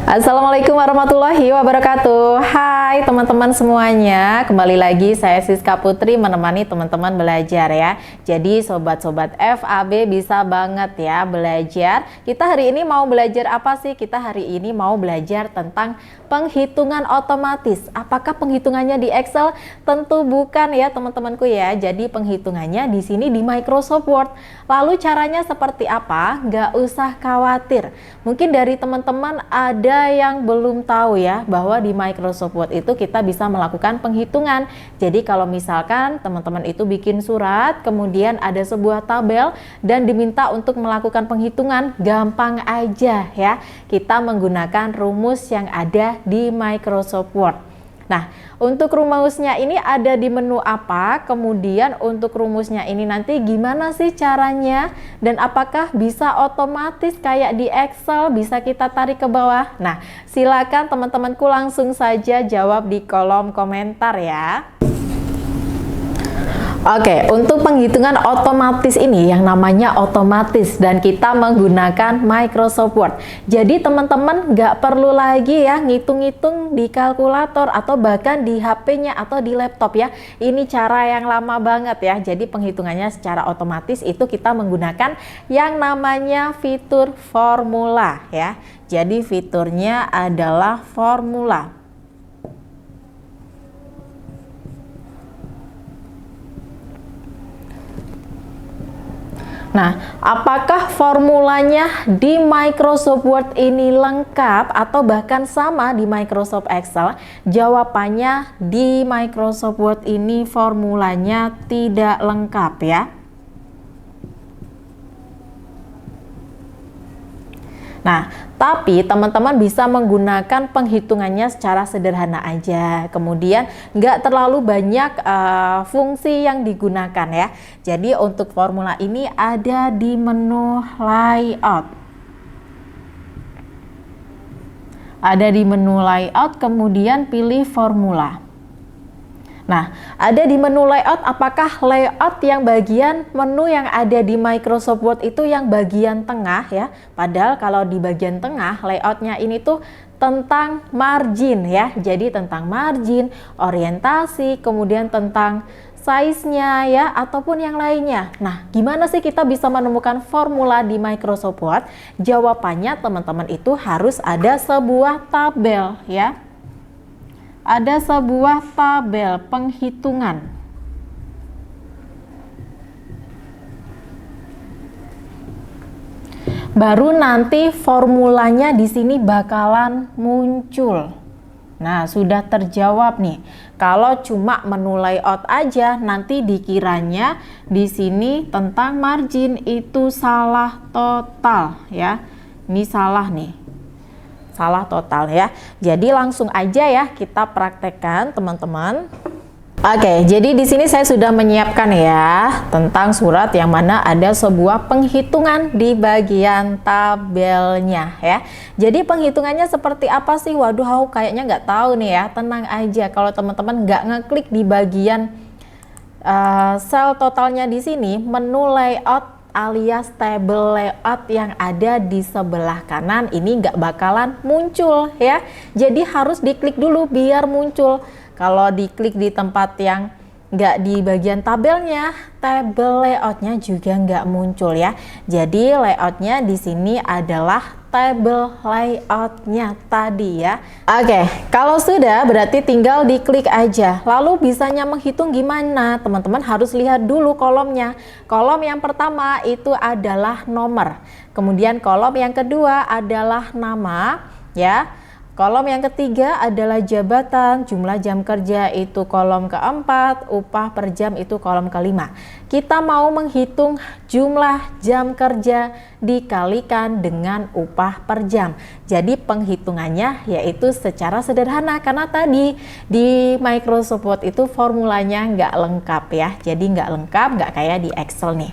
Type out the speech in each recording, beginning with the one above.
Assalamualaikum warahmatullahi wabarakatuh. Hai teman-teman semuanya, kembali lagi saya Siska Putri menemani teman-teman belajar ya. Jadi sobat-sobat FAB bisa banget ya belajar. Kita hari ini mau belajar apa sih? Kita hari ini mau belajar tentang penghitungan otomatis. Apakah penghitungannya di Excel? Tentu bukan ya teman-temanku ya. Jadi penghitungannya di sini di Microsoft Word. Lalu caranya seperti apa? Nggak usah khawatir. Mungkin dari teman-teman ada yang belum tahu ya bahwa di Microsoft Word itu kita bisa melakukan penghitungan. Jadi kalau misalkan teman-teman itu bikin surat, kemudian ada sebuah tabel dan diminta untuk melakukan penghitungan, gampang aja ya. Kita menggunakan rumus yang ada di Microsoft Word. Nah, untuk rumusnya ini ada di menu apa, kemudian untuk rumusnya ini nanti gimana sih caranya, dan apakah bisa otomatis kayak di Excel, bisa kita tarik ke bawah? Nah, silakan teman-temanku langsung saja jawab di kolom komentar ya. Oke, untuk penghitungan otomatis ini yang namanya otomatis dan kita menggunakan Microsoft Word. Jadi teman-teman nggak perlu lagi ya ngitung-ngitung di kalkulator atau bahkan di HP-nya atau di laptop ya. Ini cara yang lama banget ya. Jadi penghitungannya secara otomatis itu kita menggunakan yang namanya fitur formula ya. Jadi fiturnya adalah formula. Nah, apakah formulanya di Microsoft Word ini lengkap atau bahkan sama di Microsoft Excel? Jawabannya di Microsoft Word ini formulanya tidak lengkap ya. Nah, tapi teman-teman bisa menggunakan penghitungannya secara sederhana aja. Kemudian nggak terlalu banyak fungsi yang digunakan ya. Jadi untuk formula ini ada di menu layout. Ada di menu layout, kemudian pilih formula. Nah, ada di menu layout, apakah layout yang bagian menu yang ada di Microsoft Word itu yang bagian tengah ya? Padahal kalau di bagian tengah layoutnya ini tuh tentang margin ya. Jadi tentang margin, orientasi, kemudian tentang size-nya ya, ataupun yang lainnya. Nah, gimana sih kita bisa menemukan formula di Microsoft Word? Jawabannya teman-teman itu harus ada sebuah tabel ya. Ada sebuah tabel penghitungan. Baru nanti formulanya di sini bakalan muncul. Nah, sudah terjawab nih. Kalau cuma menu layout aja, nanti dikiranya di sini tentang margin itu salah total ya. Ini salah nih. Salah total ya. Jadi langsung aja ya kita praktekkan teman-teman. Oke, jadi di sini saya sudah menyiapkan ya tentang surat yang mana ada sebuah penghitungan di bagian tabelnya ya. Jadi penghitungannya seperti apa sih? Waduh, kayaknya nggak tahu nih ya. Tenang aja kalau teman-teman nggak ngeklik di bagian sel totalnya di sini, menu layout alias table layout yang ada di sebelah kanan ini nggak bakalan muncul ya. Jadi harus diklik dulu biar muncul. Kalau diklik di tempat yang nggak di bagian tabelnya, table layoutnya juga nggak muncul ya. Jadi layoutnya di sini adalah table layoutnya tadi ya. Oke, kalau sudah berarti tinggal diklik aja. Lalu bisanya menghitung gimana? Teman-teman harus lihat dulu kolomnya. Kolom yang pertama itu adalah nomor. Kemudian kolom yang kedua adalah nama ya. Kolom yang ketiga adalah jabatan, jumlah jam kerja itu kolom keempat, upah per jam itu kolom kelima. Kita mau menghitung jumlah jam kerja dikalikan dengan upah per jam. Jadi penghitungannya yaitu secara sederhana karena tadi di Microsoft Word itu formulanya nggak lengkap ya. Jadi nggak lengkap, nggak kayak di Excel nih.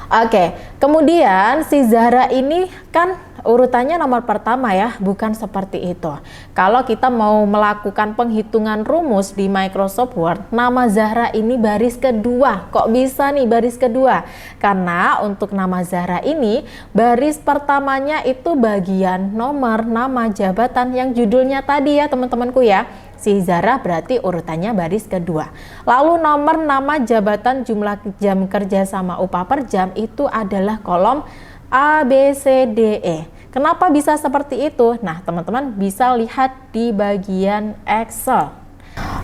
Oke, kemudian si Zahra ini kan urutannya nomor pertama ya, bukan seperti itu. Kalau kita mau melakukan penghitungan rumus di Microsoft Word, nama Zahra ini baris kedua. Kok bisa nih baris kedua? Karena untuk nama Zahra ini, baris pertamanya itu bagian nomor nama jabatan yang judulnya tadi ya teman-temanku ya. Si Zahra berarti urutannya baris kedua. Lalu nomor nama jabatan, jumlah jam kerja sama upah per jam itu adalah kolom A, B, C, D, E. Kenapa bisa seperti itu? Nah, teman-teman bisa lihat di bagian Excel.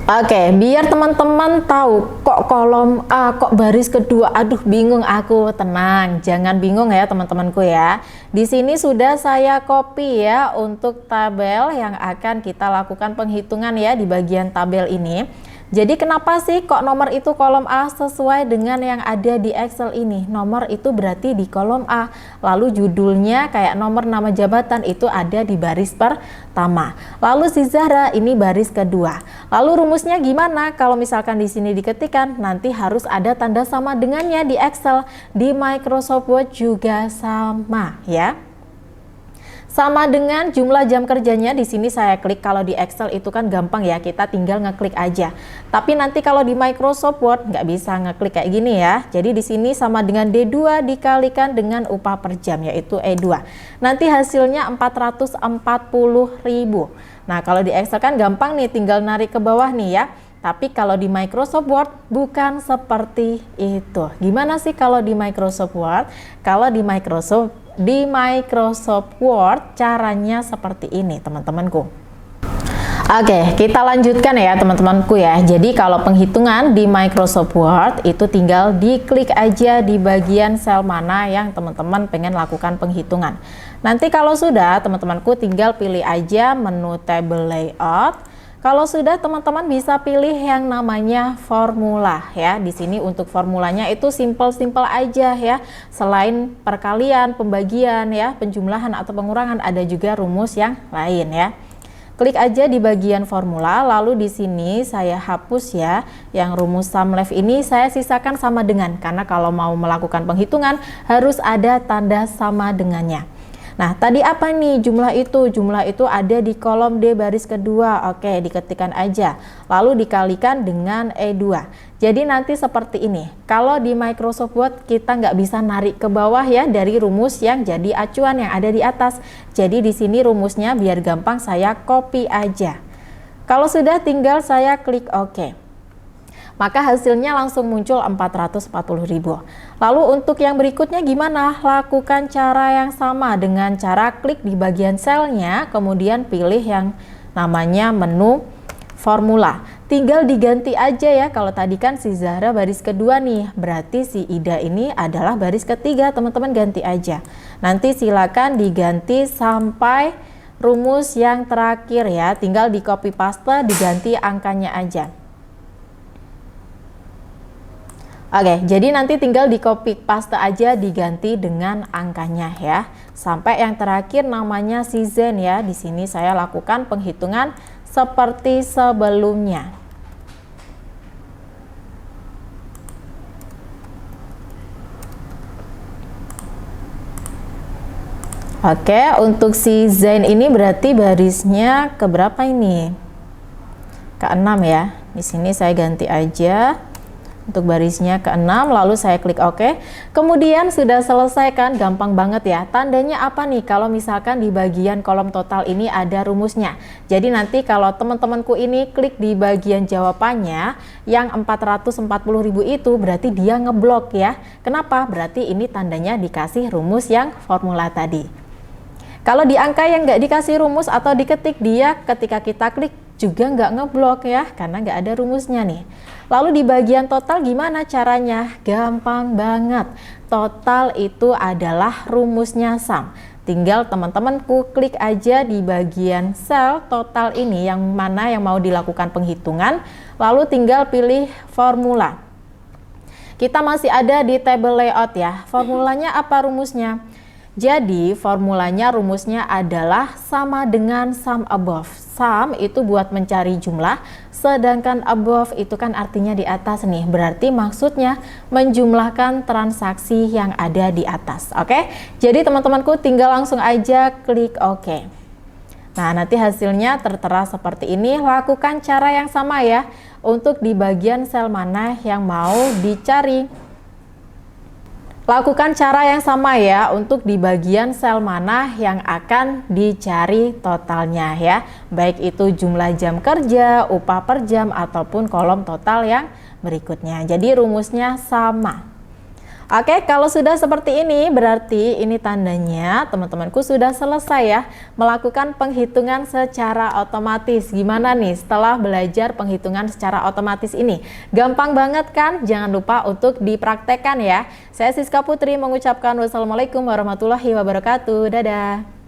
Oke, biar teman-teman tahu kok kolom A, kok baris kedua. Aduh, bingung aku. Tenang, jangan bingung ya teman-temanku ya. Di sini sudah saya copy ya untuk tabel yang akan kita lakukan penghitungan ya di bagian tabel ini. Jadi kenapa sih kok nomor itu kolom A sesuai dengan yang ada di Excel ini? Nomor itu berarti di kolom A. Lalu judulnya kayak nomor nama jabatan itu ada di baris pertama. Lalu si Zahra ini baris kedua. Lalu rumusnya gimana? Kalau misalkan di sini diketikkan, nanti harus ada tanda sama dengannya di Excel. Di Microsoft Word juga sama ya. Sama dengan jumlah jam kerjanya, di sini saya klik. Kalau di Excel itu kan gampang ya, kita tinggal ngeklik aja. Tapi nanti kalau di Microsoft Word nggak bisa ngeklik kayak gini ya. Jadi di sini sama dengan D2 dikalikan dengan upah per jam, yaitu E2. Nanti hasilnya 440.000. Nah, kalau di Excel kan gampang nih, tinggal narik ke bawah nih ya. Tapi kalau di Microsoft Word bukan seperti itu. Gimana sih kalau di Microsoft Word? Kalau di Microsoft Word caranya seperti ini teman-temanku. Oke, kita lanjutkan ya teman-temanku ya. Jadi kalau penghitungan di Microsoft Word itu tinggal diklik aja di bagian sel mana yang teman-teman pengen lakukan penghitungan. Nanti kalau sudah teman-temanku tinggal pilih aja menu table layout. Kalau sudah teman-teman bisa pilih yang namanya formula ya. Di sini untuk formulanya itu simple-simple aja ya. Selain perkalian, pembagian ya, penjumlahan atau pengurangan, ada juga rumus yang lain ya. Klik aja di bagian formula, lalu di sini saya hapus ya. Yang rumus sum left ini saya sisakan sama dengan, karena kalau mau melakukan penghitungan harus ada tanda sama dengannya. Nah, tadi apa nih jumlah itu? Jumlah itu ada di kolom D baris kedua. Oke, diketikkan aja. Lalu dikalikan dengan E2. Jadi nanti seperti ini. Kalau di Microsoft Word kita nggak bisa narik ke bawah ya dari rumus yang jadi acuan yang ada di atas. Jadi di sini rumusnya biar gampang saya copy aja. Kalau sudah tinggal saya klik OK. Maka hasilnya langsung muncul 440.000. Lalu untuk yang berikutnya gimana? Lakukan cara yang sama dengan cara klik di bagian selnya, kemudian pilih yang namanya menu formula. Tinggal diganti aja ya, kalau tadi kan si Zahra baris kedua nih, berarti si Ida ini adalah baris ketiga, teman-teman ganti aja. Nanti silakan diganti sampai rumus yang terakhir ya, tinggal di copy paste, diganti angkanya aja. Oke, jadi nanti tinggal di copy paste aja, diganti dengan angkanya ya. Sampai yang terakhir namanya si Zen ya. Di sini saya lakukan penghitungan seperti sebelumnya. Oke, untuk si Zen ini berarti barisnya ke berapa ini? Ke-6 ya. Di sini saya ganti aja. Untuk barisnya ke-6, lalu saya klik OK. Kemudian sudah selesai kan, gampang banget ya. Tandanya apa nih kalau misalkan di bagian kolom total ini ada rumusnya. Jadi nanti kalau teman-temanku ini klik di bagian jawabannya yang 440.000 itu berarti dia ngeblok ya. Kenapa? Berarti ini tandanya dikasih rumus yang formula tadi. Kalau di angka yang nggak dikasih rumus atau diketik, dia ketika kita klik juga nggak ngeblok ya, karena nggak ada rumusnya nih. Lalu di bagian total gimana caranya? Gampang banget. Total itu adalah rumusnya sum. Tinggal teman-temanku klik aja di bagian sel total ini yang mana yang mau dilakukan penghitungan, lalu tinggal pilih formula. Kita masih ada di table layout ya. Formulanya apa rumusnya? Jadi formulanya rumusnya adalah sama dengan sum above. sum itu buat mencari jumlah, sedangkan above itu kan artinya di atas nih. Berarti maksudnya menjumlahkan transaksi yang ada di atas. Oke? Jadi teman-temanku tinggal langsung aja klik OK. Nah, nanti hasilnya tertera seperti ini. Lakukan cara yang sama ya untuk di bagian sel mana yang mau dicari. Lakukan cara yang sama ya untuk di bagian sel mana yang akan dicari totalnya ya. Baik itu jumlah jam kerja, upah per jam, ataupun kolom total yang berikutnya. Jadi rumusnya sama. Oke, kalau sudah seperti ini berarti ini tandanya teman-temanku sudah selesai ya melakukan penghitungan secara otomatis. Gimana nih setelah belajar penghitungan secara otomatis ini? Gampang banget kan? Jangan lupa untuk dipraktekkan ya. Saya Siska Putri mengucapkan wassalamualaikum warahmatullahi wabarakatuh. Dadah.